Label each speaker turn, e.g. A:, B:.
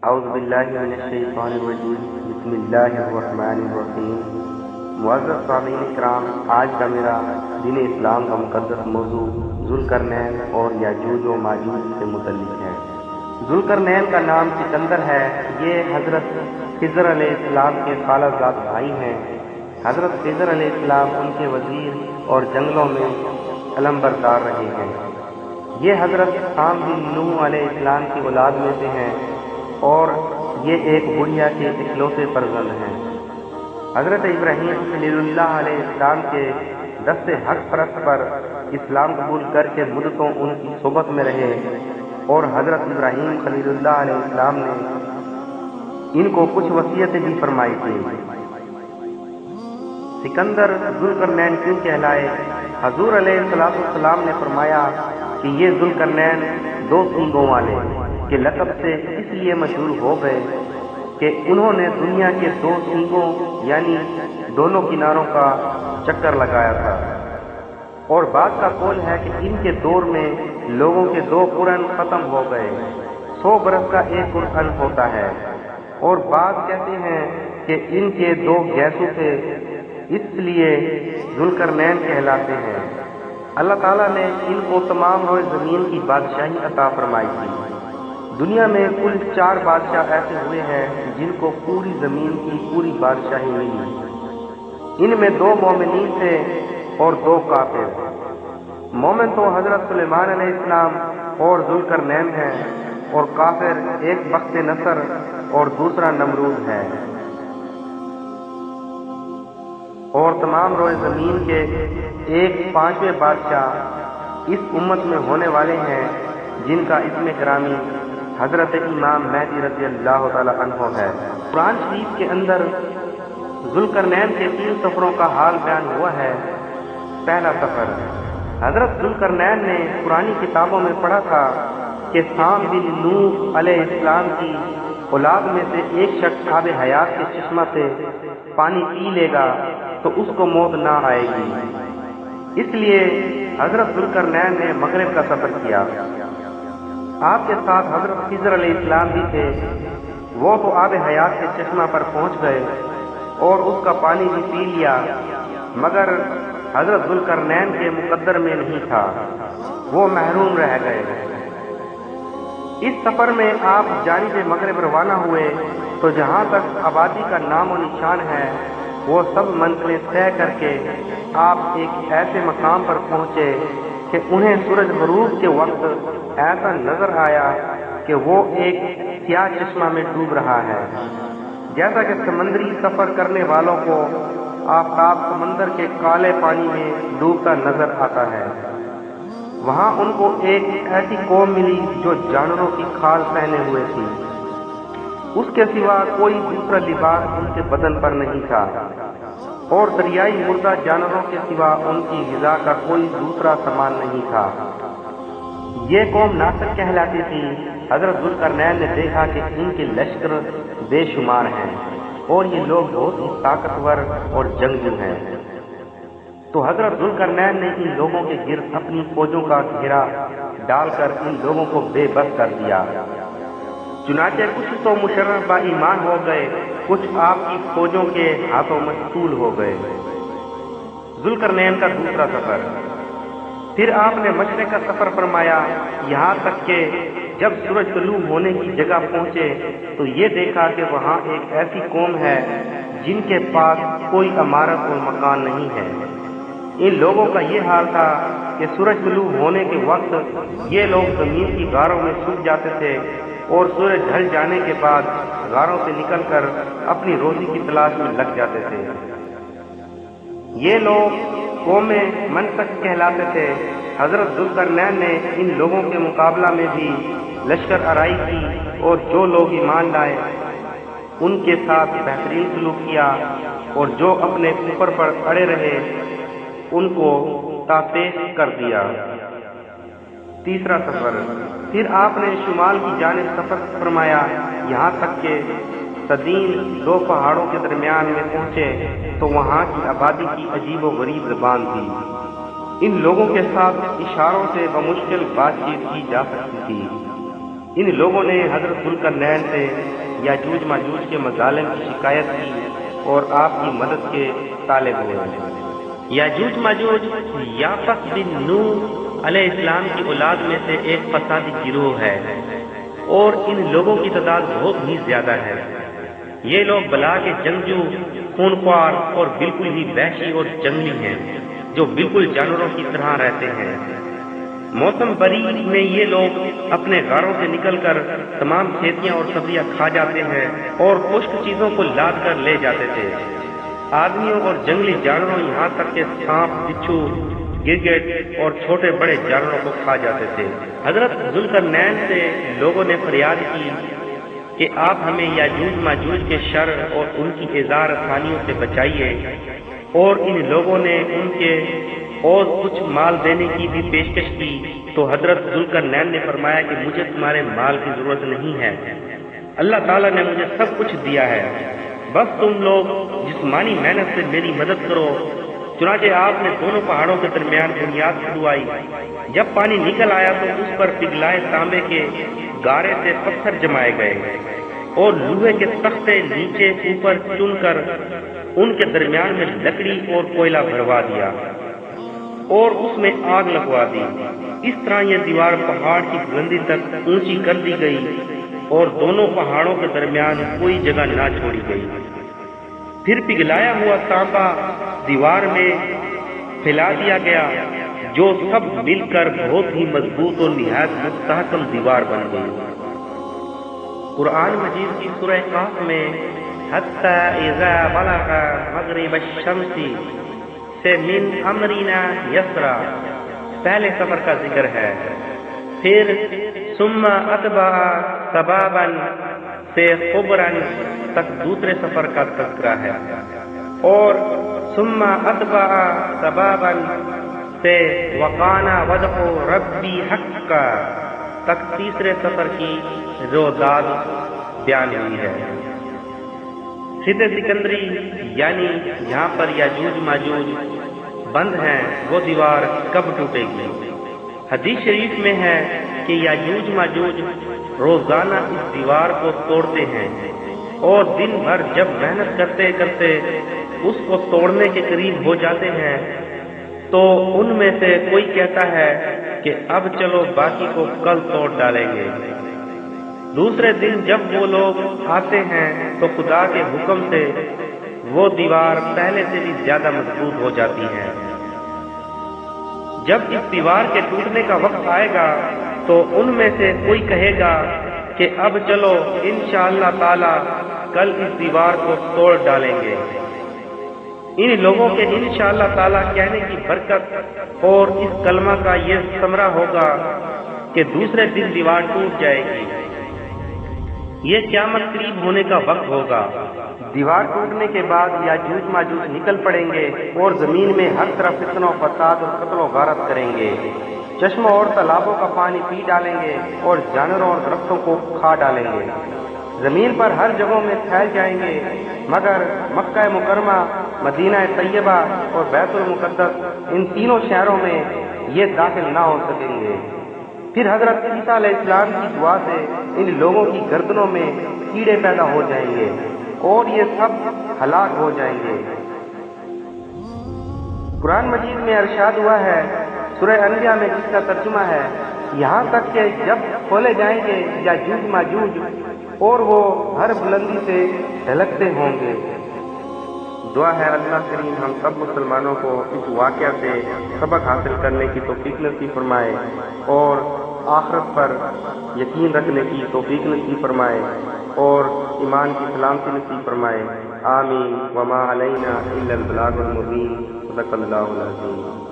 A: اعوذ باللہ من الشیطان الرجیم بسم اللہ الرحمن الرحیم۔ معزز سامعین اکرام، آج کا میرا دین اسلام کا مقدس موضوع ذوالقرنین اور یاجوج و ماجوج سے متعلق ہے۔ ذوالقرنین کا نام سکندر ہے۔ یہ حضرت خضر علیہ السلام کے خالہ زاد بھائی ہیں۔ حضرت خضر علیہ السلام ان کے وزیر اور جنگلوں میں علمبردار رہے ہیں۔ یہ حضرت سام بن نوح علیہ السلام کی اولاد میں سے ہیں اور یہ ایک بڑھیا کے اکلوتے فرزند ہیں۔ حضرت ابراہیم خلیل اللہ علیہ السلام کے دست حق پرست پر اسلام قبول کر کے مدتوں ان کی صحبت میں رہے اور حضرت ابراہیم خلیل اللہ علیہ السلام نے ان کو کچھ وصیتیں بھی فرمائی تھی۔ سکندر ذوالقرنین کیوں کہلائے؟ حضور علیہ السلام نے فرمایا کہ یہ ذوالقرنین دو سینگوں والے کے لقب سے اس لیے مشہور ہو گئے کہ انہوں نے دنیا کے دو سینگوں یعنی دونوں کناروں کا چکر لگایا تھا، اور بعض کا قول ہے کہ ان کے دور میں لوگوں کے دو قرن ختم ہو گئے، 100 برس کا ایک قرن ہوتا ہے، اور بعض کہتے ہیں کہ ان کے دو گیسو تھے، اس لیے ذوالقرنین کہلاتے ہیں۔ اللہ تعالیٰ نے ان کو تمام روئے زمین کی بادشاہی عطا فرمائی تھی۔ دنیا میں کل 4 بادشاہ ایسے ہوئے ہیں جن کو پوری زمین کی پوری بادشاہی ملی۔ ان میں 2 مومنین تھے اور 2 کافر۔ مومن تو حضرت سلیمان علیہ السلام اور ذوالقرنین ہیں، اور کافر ایک بخت نصر اور دوسرا نمرود ہے۔ اور تمام روئے زمین کے 1/5 بادشاہ اس امت میں ہونے والے ہیں جن کا اسم گرامی حضرت امام مہدی رضی اللہ تعالی عنہ ہے۔ قرآن شریف کے اندر ذوالقرنین کے 3 سفروں کا حال بیان ہوا ہے۔ پہلا سفر، حضرت ذوالقرنین نے قرآنی کتابوں میں پڑھا تھا کہ سام بن نوح علیہ السلام کی اولاد میں سے ایک شخص آب حیات کے چشمہ سے پانی پی لے گا تو اس کو موت نہ آئے گی۔ اس لیے حضرت ذوالقرنین نے مغرب کا سفر کیا۔ آپ کے ساتھ حضرت خضر علیہ السلام بھی تھے۔ وہ تو آب حیات کے چشمہ پر پہنچ گئے اور اس کا پانی بھی پی لیا، مگر حضرت ذوالقرنین کے مقدر میں نہیں تھا، وہ محروم رہ گئے۔ اس سفر میں آپ جانب مغرب روانہ ہوئے تو جہاں تک آبادی کا نام و نشان ہے وہ سب منزلیں طے کر کے آپ ایک ایسے مقام پر پہنچے کہ انہیں سورج غروب کے وقت ایسا نظر آیا کہ وہ ایک سیاہ چشمہ میں ڈوب رہا ہے، جیسا کہ سمندری سفر کرنے والوں کو آفتاب سمندر کے کالے پانی میں ڈوبتا نظر آتا ہے۔ وہاں ان کو ایک ایسی قوم ملی جو جانوروں کی کھال پہنے ہوئے تھی، اس کے سوا کوئی دوسرا لباس ان کے بدن پر نہیں تھا، اور دریائی مردہ جانوروں کے سوا ان کی غذا کا کوئی دوسرا سامان نہیں تھا۔ یہ قوم ناصر کہلاتی تھی۔ حضرت ذوالقرنین نے دیکھا کہ ان کے لشکر بے شمار ہیں اور یہ لوگ بہت ہی طاقتور اور جنگجو ہیں، تو حضرت ذوالقرنین نے ان لوگوں کے گرد اپنی فوجوں کا گھیرا ڈال کر ان لوگوں کو بے بس کر دیا۔ چنانچہ کچھ تو مشرف با ایمان ہو گئے، کچھ آپ کی فوجوں کے ہاتھوں مقتول ہو گئے۔ ذوالقرنین کا دوسرا سفر، پھر آپ نے مشرق کا سفر فرمایا، یہاں تک کہ جب سورج طلوع ہونے کی جگہ پہنچے تو یہ دیکھا کہ وہاں ایک ایسی قوم ہے جن کے پاس کوئی عمارت اور مکان نہیں ہے۔ ان لوگوں کا یہ حال تھا کہ سورج طلوع ہونے کے وقت یہ لوگ زمین کی غاروں میں چھپ جاتے تھے اور سورج ڈھل جانے کے بعد غاروں سے نکل کر اپنی روزی کی تلاش میں لگ جاتے تھے۔ یہ لوگ قوم منسک کہلاتے تھے۔ حضرت ذوالقرنین نے ان لوگوں کے مقابلہ میں بھی لشکر آرائی کی اور جو لوگ ایمان لائے ان کے ساتھ بہترین سلوک کیا، اور جو اپنے اوپر پر اڑے رہے ان کو تاپیش کر دیا۔ تیسرا سفر، پھر آپ نے شمال کی جانب سفر فرمایا، یہاں تک کہ صدین 2 پہاڑوں کے درمیان میں پہنچے تو وہاں کی آبادی کی عجیب و غریب زبان تھی۔ ان لوگوں کے ساتھ اشاروں سے بمشکل بات چیت کی جا سکتی تھی۔ ان لوگوں نے حضرت ذوالقرنین سے یاجوج ماجوج کے مظالم کی شکایت کی اور آپ کی مدد کے طالب ہوئے۔ یاجوج ماجوج یافس بن نوح علیہ السلام کی اولاد میں سے ایک فسادی گروہ ہے اور ان لوگوں کی تعداد بہت ہی زیادہ ہے۔ یہ لوگ بلا کے جنگجو، خونخوار اور بالکل ہی وحشی اور جنگلی ہیں جو بالکل جانوروں کی طرح رہتے ہیں۔ موسم بری میں یہ لوگ اپنے غاروں سے نکل کر تمام کھیتیاں اور سبزیاں کھا جاتے ہیں اور خشک چیزوں کو لاد کر لے جاتے تھے۔ آدمیوں اور جنگلی جانوروں یہاں تک کہ سانپ، بچھو، گرگٹ اور چھوٹے بڑے جانوروں کو کھا جاتے تھے۔ حضرت ذوالقرنین سے لوگوں نے فریاد کی کہ آپ ہمیں یاجوج ماجوج کے شر اور ان کی ایذا رسانیوں سے بچائیے، اور ان لوگوں نے ان کے اور کچھ مال دینے کی بھی پیشکش کی تو حضرت ذوالقرنین نے فرمایا کہ مجھے تمہارے مال کی ضرورت نہیں ہے، اللہ تعالیٰ نے مجھے سب کچھ دیا ہے، بس تم لوگ جسمانی محنت سے میری مدد کرو۔ چنانچہ آپ نے دونوں پہاڑوں کے درمیان بنیاد کھدوائی۔ جب پانی نکل آیا تو اس پر پگھلائے تانبے کے گارے سے پتھر جمائے گئے اور لوہے کے تختے نیچے اوپر چن کر ان کے درمیان میں لکڑی اور کوئلہ بھروا دیا اور اس میں آگ لگوا دی۔ اس طرح یہ دیوار پہاڑ کی بلندی تک اونچی کر دی گئی اور دونوں پہاڑوں کے درمیان کوئی جگہ نہ چھوڑی گئی۔ پھر پگھلایا ہوا تانبا دیوار میں پھیلا دیا گیا جو سب مل کر بہت ہی مضبوط اور نہایت مستحکم دیوار بن گئی۔ قرآن مجید کی سورہ قاف میں حتی اذا بلغ مغرب الشمس سے من امرنا یسرا پہلے سفر کا ذکر ہے، پھر ثم اتبع سبابا سے خبرا تک دوسرے سفر کا تذکرہ ہے، اور ثم اتبع سبابا سے وقانا وجہ ربی حقا تک تیسرے سفر کی روزاد بیان ہوئی ہے۔ خطے سکندری یعنی جہاں پر یاجوج ماجوج بند ہیں وہ دیوار کب ٹوٹے گی؟ حدیث شریف میں ہے کہ یاجوج ماجوج روزانہ اس دیوار کو توڑتے ہیں اور دن بھر جب محنت کرتے کرتے اس کو توڑنے کے قریب ہو جاتے ہیں تو ان میں سے کوئی کہتا ہے کہ اب چلو باقی کو کل توڑ ڈالیں گے۔ دوسرے دن جب وہ لوگ آتے ہیں تو خدا کے حکم سے وہ دیوار پہلے سے بھی زیادہ مضبوط ہو جاتی ہے۔ جب اس دیوار کے ٹوٹنے کا وقت آئے گا تو ان میں سے کوئی کہے گا کہ اب چلو انشاءاللہ تعالی کل اس دیوار کو توڑ ڈالیں گے۔ ان لوگوں کے انشاءاللہ تعالی کہنے کی برکت اور اس کلمہ کا یہ ثمرہ ہوگا کہ دوسرے دن دیوار ٹوٹ جائے گی۔ یہ قیامت قریب ہونے کا وقت ہوگا۔ دیوار ٹوٹنے کے بعد یاجوج ماجوج نکل پڑیں گے اور زمین میں ہر طرف فتنہ و فساد اور قتل و غارت کریں گے، چشموں اور تالابوں کا پانی پی ڈالیں گے اور جانوروں اور درختوں کو کھا ڈالیں گے، زمین پر ہر جگہوں میں پھیل جائیں گے، مگر مکہ مکرمہ، مدینہ طیبہ اور بیت المقدس ان تینوں شہروں میں یہ داخل نہ ہو سکیں گے۔ پھر حضرت عیسیٰ علیہ السلام کی دعا سے ان لوگوں کی گردنوں میں کیڑے پیدا ہو جائیں گے اور یہ سب ہلاک ہو جائیں گے۔ قرآن مجید میں ارشاد ہوا ہے سورہ انبیاء میں جس کا ترجمہ ہے، یہاں تک کہ جب کھولے جائیں گے یاجوج ماجوج اور وہ ہر بلندی سے ڈھلکتے ہوں گے۔ دعا ہے اللہ کریم ہم سب مسلمانوں کو اس واقعہ سے سبق حاصل کرنے کی توفیق نصیب فرمائے اور آخرت پر یقین رکھنے کی توفیق نصیب فرمائے اور ایمان کی سلامتی نصیب فرمائے۔ آمین۔ وما علینا الا البلاغ المبین۔ صدق اللہ العظیم۔